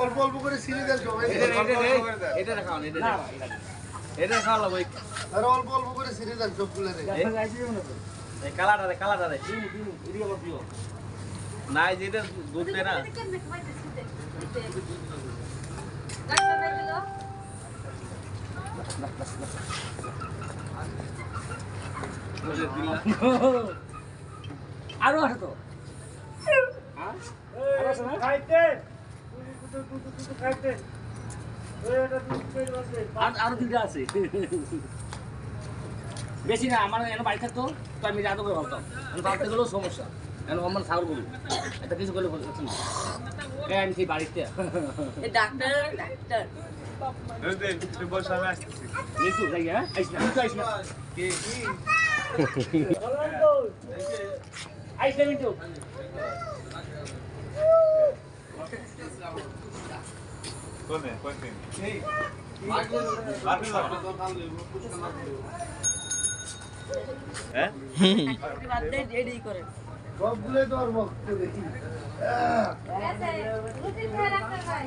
অল্প অল্প করে সিঁড়ি দেন সবাই। এটা খাওয়ান, এটা খাওয়া লাগবে। আর অল্প অল্প করে সিঁড়ি দেন সবগুলো। এই কালাটা দে। নাই যেটা দুধ দেয় না। আরো আছে তো আরো তিনটা আছে বেশি না। আমার এনে বাড়ি থাকতো তো আমি রাত করে ভাবতাম, আমি ভাবতে গেলেও সমস্যা। এখন আমার ছাগল বলি এটা কিছু করলে বলছি না, আমি সেই বাড়িতে ডাক্তার ডাক্তার মিন্টু যাই। হ্যাঁ আইস না, মিন্টু আইস না, আইস না মিন্টু। রেডি করে সবগুলোই তো আর ভক্ত দেখি। রুটি খায় ডাক্তার ভাই।